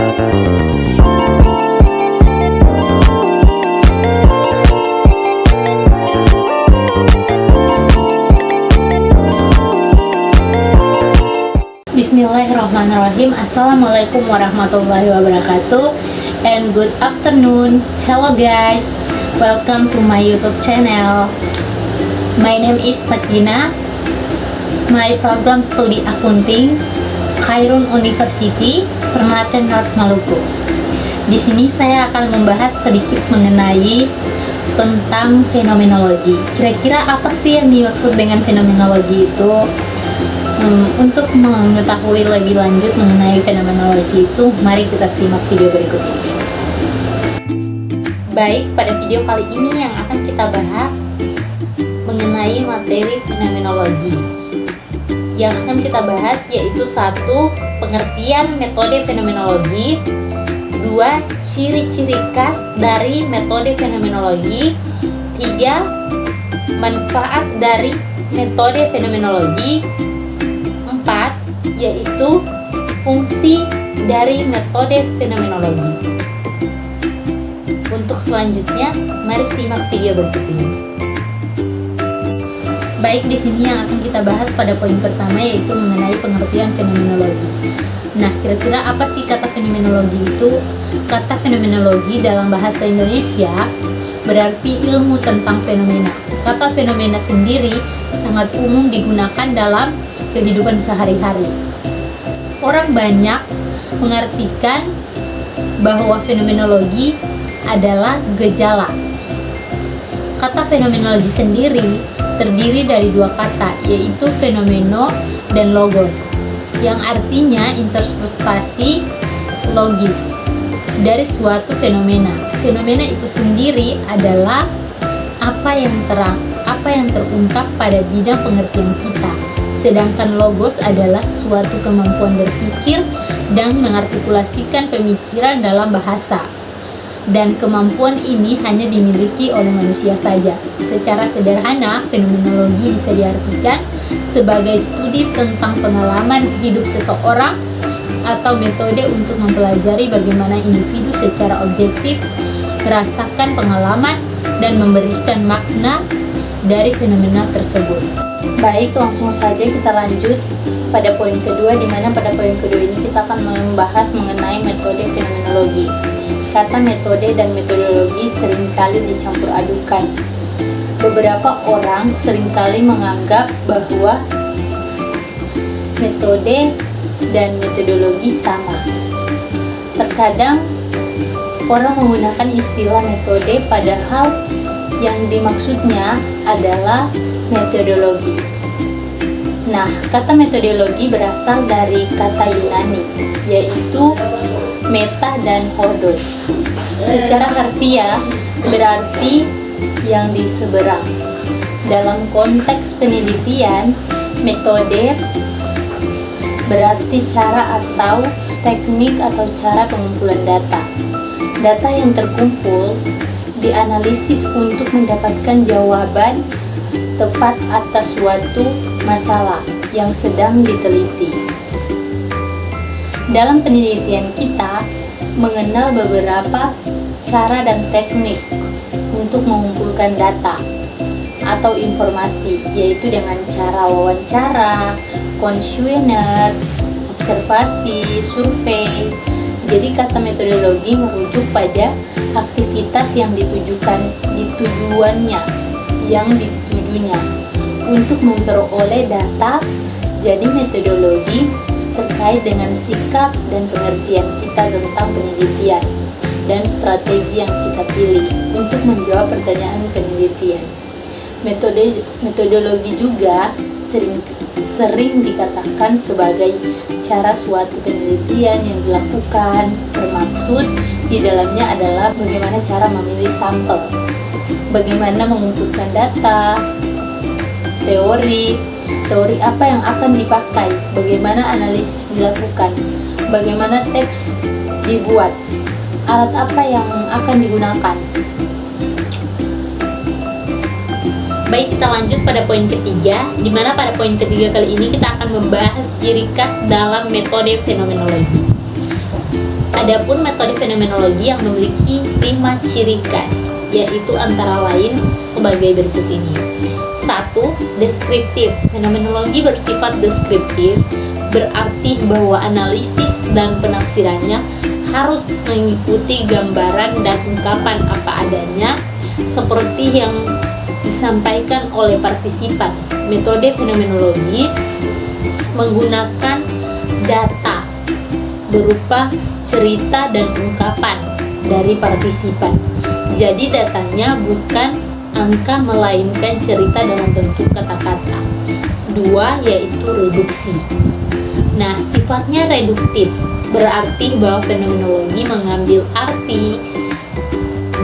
Bismillahirrahmanirrahim. Assalamualaikum warahmatullahi wabarakatuh. And good afternoon. Hello guys, welcome to my YouTube channel. My name is Sakina. My program studi accounting Khairun University, Ternate North Maluku. Di sini saya akan membahas sedikit mengenai tentang fenomenologi. Kira-kira apa sih yang dimaksud dengan fenomenologi itu? Untuk mengetahui lebih lanjut mengenai fenomenologi itu, mari kita simak video berikut ini. Baik, pada video kali ini yang akan kita bahas mengenai materi fenomenologi. Yang akan kita bahas yaitu 1. Pengertian metode fenomenologi, 2. Ciri-ciri khas dari metode fenomenologi, 3. Manfaat dari metode fenomenologi, 4. Yaitu fungsi dari metode fenomenologi. Untuk selanjutnya, mari simak video berikut ini. Baik, di sini yang akan kita bahas pada poin pertama yaitu mengenai pengertian fenomenologi. Nah, kira-kira apa sih kata fenomenologi itu? Kata fenomenologi dalam bahasa Indonesia berarti ilmu tentang fenomena. Kata fenomena sendiri sangat umum digunakan dalam kehidupan sehari-hari. Orang banyak mengartikan bahwa fenomenologi adalah gejala. Kata fenomenologi sendiri terdiri dari 2 kata, yaitu fenomeno dan logos, yang artinya interpretasi logis dari suatu fenomena. Fenomena itu sendiri adalah apa yang terungkap pada bidang pengertian kita. Sedangkan logos adalah suatu kemampuan berpikir dan mengartikulasikan pemikiran dalam bahasa. Dan kemampuan ini hanya dimiliki oleh manusia saja. Secara sederhana, fenomenologi bisa diartikan sebagai studi tentang pengalaman hidup seseorang atau metode untuk mempelajari bagaimana individu secara objektif merasakan pengalaman dan memberikan makna dari fenomena tersebut. Baik, langsung saja kita lanjut pada poin kedua, di mana pada poin kedua ini kita akan membahas mengenai metode fenomenologi. Kata metode dan metodologi seringkali dicampur adukan. Beberapa orang seringkali menganggap bahwa metode dan metodologi sama. Terkadang orang menggunakan istilah metode padahal yang dimaksudnya adalah metodologi. Nah, kata metodologi berasal dari kata Yunani, yaitu meta dan hodos. Secara harfiah berarti yang di seberang. Dalam konteks penelitian, metode berarti cara atau teknik atau cara pengumpulan data. Data yang terkumpul dianalisis untuk mendapatkan jawaban tepat atas suatu masalah yang sedang diteliti. Dalam penelitian kita mengenal beberapa cara dan teknik untuk mengumpulkan data atau informasi, yaitu dengan cara wawancara, kuesioner, observasi, survei. Jadi kata metodologi merujuk pada aktivitas yang ditujunya untuk memperoleh data. Jadi metodologi terkait dengan sikap dan pengertian kita tentang penelitian dan strategi yang kita pilih untuk menjawab pertanyaan penelitian. Metodologi juga sering dikatakan sebagai cara suatu penelitian yang dilakukan. Bermaksud di dalamnya adalah bagaimana cara memilih sampel, bagaimana mengumpulkan data, teori apa yang akan dipakai, bagaimana analisis dilakukan, bagaimana teks dibuat, alat apa yang akan digunakan. Baik, kita lanjut pada poin ketiga, di mana pada poin ketiga kali ini kita akan membahas ciri khas dalam metode fenomenologi. Adapun metode fenomenologi yang memiliki 5 ciri khas, yaitu antara lain sebagai berikut ini. 1. Deskriptif. Fenomenologi bersifat deskriptif, berarti bahwa analisis dan penafsirannya harus mengikuti gambaran dan ungkapan apa adanya seperti yang disampaikan oleh partisipan. Metode fenomenologi menggunakan data berupa cerita dan ungkapan dari partisipan. Jadi datanya bukan angka melainkan cerita dalam bentuk kata-kata. 2. Yaitu reduksi. Nah, sifatnya reduktif, berarti bahwa fenomenologi mengambil arti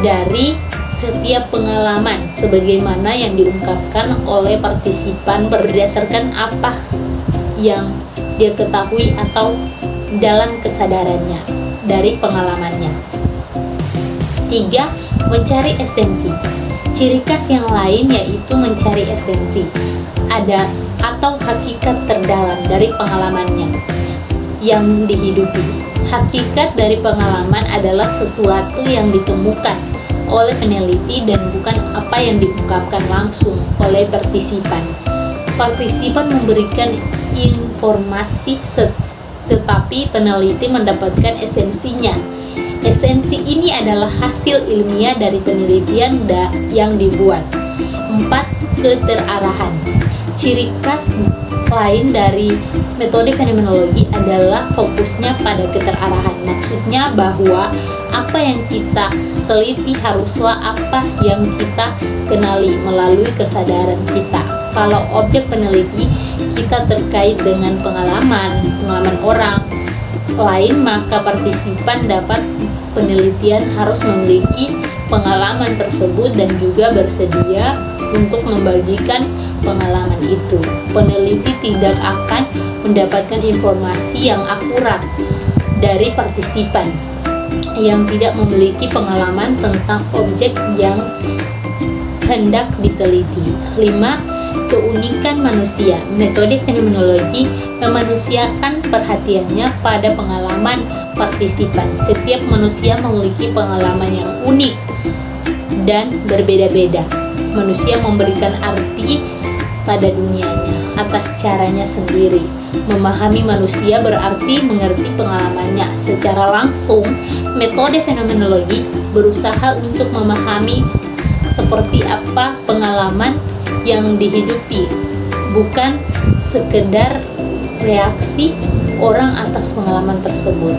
dari setiap pengalaman sebagaimana yang diungkapkan oleh partisipan berdasarkan apa yang dia ketahui atau dalam kesadarannya dari pengalamannya. 3. Mencari esensi. Ciri khas yang lain yaitu mencari esensi ada atau hakikat terdalam dari pengalamannya yang dihidupi. Hakikat dari pengalaman adalah sesuatu yang ditemukan oleh peneliti dan bukan apa yang diungkapkan langsung oleh partisipan. Partisipan memberikan informasi tetapi peneliti mendapatkan esensinya. Esensi ini adalah hasil ilmiah dari penelitian yang dibuat. 4. Keterarahan. Ciri khas lain dari metode fenomenologi adalah fokusnya pada keterarahan. Maksudnya bahwa apa yang kita teliti haruslah apa yang kita kenali melalui kesadaran kita. Kalau objek peneliti kita terkait dengan pengalaman orang lain, maka partisipan dapat penelitian harus memiliki pengalaman tersebut dan juga bersedia untuk membagikan pengalaman itu. Peneliti tidak akan mendapatkan informasi yang akurat dari partisipan yang tidak memiliki pengalaman tentang objek yang hendak diteliti. 5. Keunikan manusia. Metode fenomenologi memanusiakan perhatiannya pada pengalaman partisipan. Setiap manusia memiliki pengalaman yang unik dan berbeda-beda. Manusia memberikan arti pada dunianya atas caranya sendiri. Memahami manusia berarti mengerti pengalamannya secara langsung. Metode fenomenologi berusaha untuk memahami seperti apa pengalaman yang dihidupi, bukan sekedar reaksi orang atas pengalaman tersebut.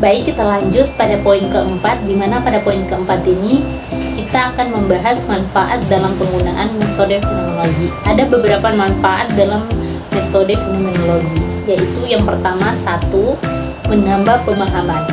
Baik, kita lanjut pada poin keempat, di mana pada poin keempat ini kita akan membahas manfaat dalam penggunaan metode fenomenologi. Ada beberapa manfaat dalam metode fenomenologi, yaitu yang pertama, 1. Menambah pemahaman.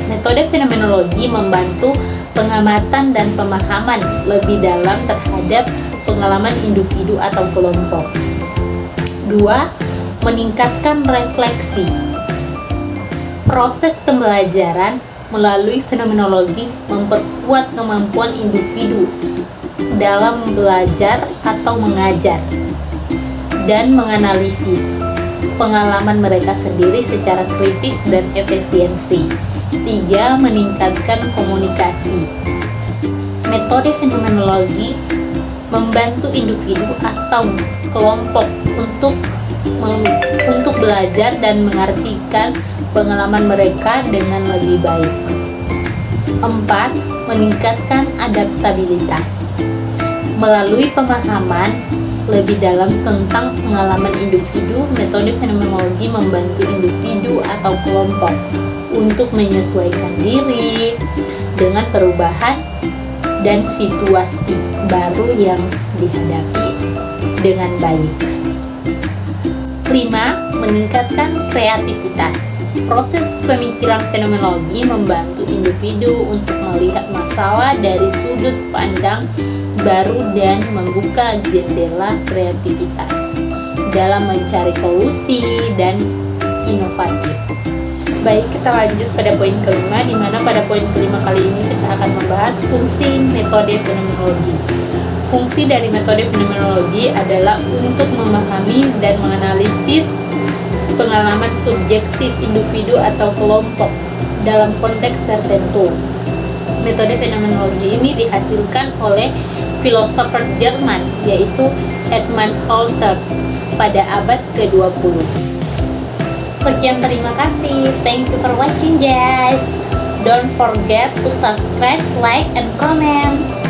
Metode fenomenologi membantu pengamatan dan pemahaman lebih dalam terhadap pengalaman individu atau kelompok. 2. Meningkatkan refleksi. Proses pembelajaran melalui fenomenologi memperkuat kemampuan individu dalam belajar atau mengajar dan menganalisis pengalaman mereka sendiri secara kritis dan efisiensi. 3. Meningkatkan komunikasi. Metode fenomenologi membantu individu atau kelompok untuk belajar dan mengartikan pengalaman mereka dengan lebih baik. 4. Meningkatkan adaptabilitas. Melalui pemahaman lebih dalam tentang pengalaman individu, metode fenomenologi membantu individu atau kelompok untuk menyesuaikan diri dengan perubahan dan situasi baru yang dihadapi dengan baik. 5. Meningkatkan kreativitas. Proses pemikiran fenomenologi membantu individu untuk melihat masalah dari sudut pandang baru dan membuka jendela kreativitas dalam mencari solusi dan inovatif. Baik, kita lanjut pada poin kelima, di mana pada poin kelima kali ini kita akan membahas fungsi metode fenomenologi. Fungsi dari metode fenomenologi adalah untuk memahami dan menganalisis pengalaman subjektif individu atau kelompok dalam konteks tertentu. Metode fenomenologi ini dihasilkan oleh filosofer Jerman yaitu Edmund Husserl pada abad ke-20. Sekian, terima kasih. Thank you for watching guys. Don't forget to subscribe, like, and comment.